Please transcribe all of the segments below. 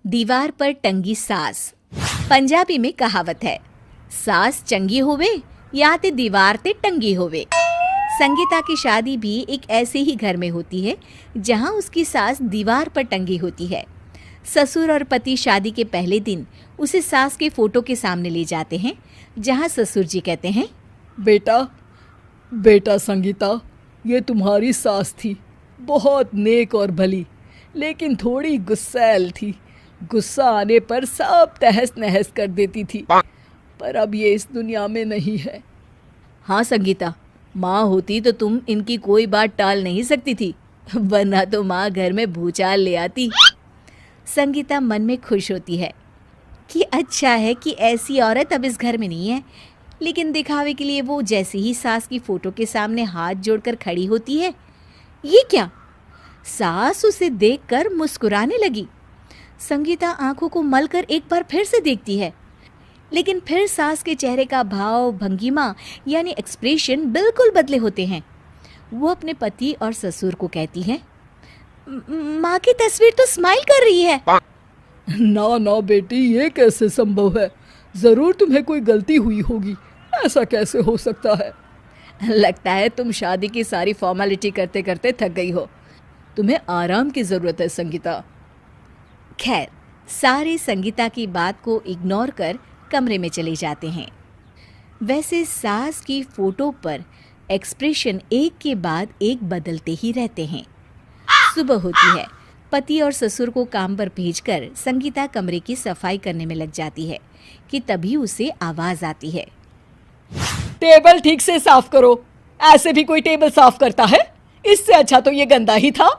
दीवार पर टंगी सास। पंजाबी में कहावत है, सास चंगी होवे या ते दीवार ते टंगी होवे। संगीता की शादी भी एक ऐसे ही घर में होती है जहां उसकी सास दीवार पर टंगी होती है। ससुर और पति शादी के पहले दिन उसे सास के फोटो के सामने ले जाते हैं, जहां ससुर जी कहते हैं, बेटा बेटा संगीता, ये तुम्हारी सास थी, बहुत नेक और भली, लेकिन थोड़ी गुस्सैल थी। गुस्सा आने पर सब तहस नहस कर देती थी, पर अब ये इस दुनिया में नहीं है। हाँ संगीता, माँ होती तो तुम इनकी कोई बात टाल नहीं सकती थी, वरना तो माँ घर में भूचाल ले आती। संगीता मन में खुश होती है कि अच्छा है कि ऐसी औरत अब इस घर में नहीं है, लेकिन दिखावे के लिए वो जैसे ही सास की फोटो के सामने हाथ जोड़कर खड़ी होती है, ये क्या? सास उसे देखकर मुस्कुराने लगी। संगीता आंखों को मलकर एक बार फिर से देखती है, लेकिन फिर सास के चेहरे का भाव, भंगिमा यानी एक्सप्रेशन बिल्कुल बदले होते हैं। वो अपने पति और ससुर को कहती है, माँ की तस्वीर तो स्माइल कर रही है। ना ना बेटी, ये कैसे संभव है? जरूर तुम्हें कोई गलती हुई होगी, ऐसा कैसे हो सकता है? लगता है तुम शादी की सारी फॉर्मेलिटी करते करते थक गई हो, तुम्हें आराम की जरूरत है संगीता। खैर, सारे संगीता की बात को इग्नोर कर कमरे में चले जाते हैं। वैसे सास की फोटो पर एक्सप्रेशन एक के बाद एक बदलते ही रहते हैं। सुबह होती है, पति और ससुर को काम पर भेजकर संगीता कमरे की सफाई करने में लग जाती है कि तभी उसे आवाज आती है, टेबल ठीक से साफ करो। ऐसे भी कोई टेबल साफ करता है? इससे अच्छा तो ये गंदा ही था।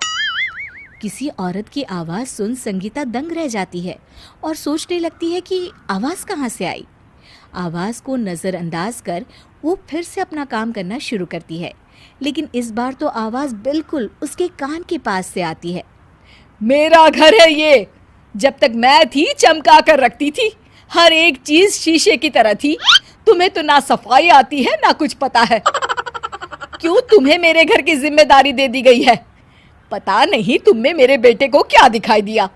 किसी औरत की आवाज सुन संगीता दंग रह जाती है और सोचने लगती है कि आवाज कहाँ से आई। आवाज को नजरअंदाज कर वो फिर से अपना काम करना शुरू करती है, लेकिन इस बार तो आवाज बिल्कुल उसके कान के पास से आती है। मेरा घर है ये, जब तक मैं थी चमका कर रखती थी, हर एक चीज शीशे की तरह थी। तुम्हें तो ना सफाई आती है ना कुछ पता है। क्यों तुम्हें मेरे घर की जिम्मेदारी दे दी गई है? पता नहीं तुम में मेरे बेटे को क्या दिखाई दिया।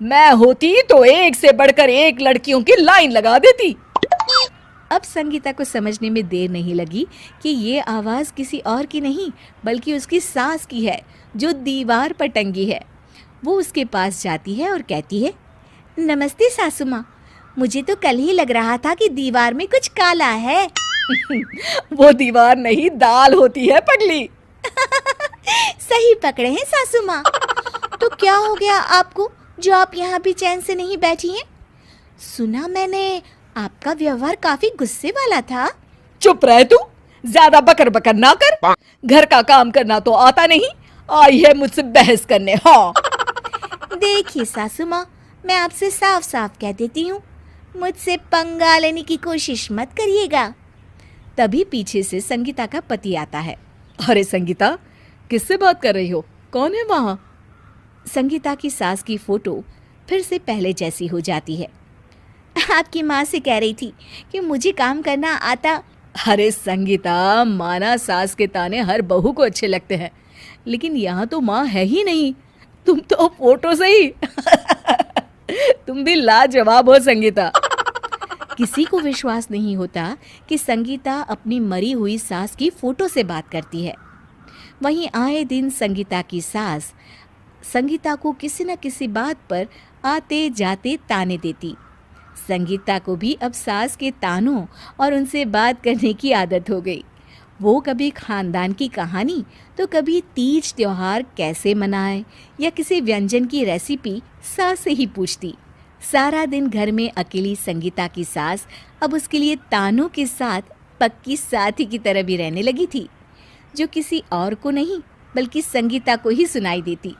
मैं होती तो एक से बढ़कर एक लड़कियों की लाइन लगा देती। अब संगीता को समझने में देर नहीं लगी कि ये आवाज किसी और की नहीं बल्कि उसकी सास की है, जो दीवार पर टंगी है। वो उसके पास जाती है और कहती है, नमस्ते सासू माँ, मुझे तो कल ही लग रहा था कि दीवार में कुछ काला है। वो दीवार नहीं, दाल होती है पगली। सही पकड़े हैं सासू माँ। तो क्या हो गया आपको जो आप यहाँ भी चैन से नहीं बैठी हैं? सुना मैंने आपका व्यवहार काफी गुस्से वाला था। चुप रह तू, ज्यादा बकर बकर ना कर। घर का काम करना तो आता नहीं, आई है मुझसे बहस करने। हाँ देखिए सासू माँ, मैं आपसे साफ साफ कह देती हूँ, मुझसे पंगा लेने की कोशिश मत करिएगा। तभी पीछे से संगीता का पति आता है। अरे संगीता, किससे बात कर रही हो? कौन है वहाँ? संगीता की सास की फोटो फिर से पहले जैसी हो जाती है। आपकी माँ से कह रही थी कि मुझे काम करना आता। अरे संगीता, माना सास के ताने हर बहू को अच्छे लगते हैं, लेकिन यहाँ तो माँ है ही नहीं, तुम तो फोटो से ही। तुम भी लाजवाब हो संगीता। किसी को विश्वास नहीं होता कि संगीता अपनी मरी हुई सास की फोटो से बात करती है। वहीं आए दिन संगीता की सास संगीता को किसी न किसी बात पर आते जाते ताने देती। संगीता को भी अब सास के तानों और उनसे बात करने की आदत हो गई। वो कभी खानदान की कहानी तो कभी तीज त्योहार कैसे मनाए या किसी व्यंजन की रेसिपी सास से ही पूछती। सारा दिन घर में अकेली संगीता की सास अब उसके लिए तानों के साथ पक्की साथी की तरह भी रहने लगी थी, जो किसी और को नहीं बल्कि संगीता को ही सुनाई देती।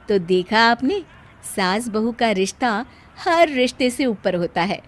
तो देखा आपने, सास बहू का रिश्ता हर रिश्ते से ऊपर होता है।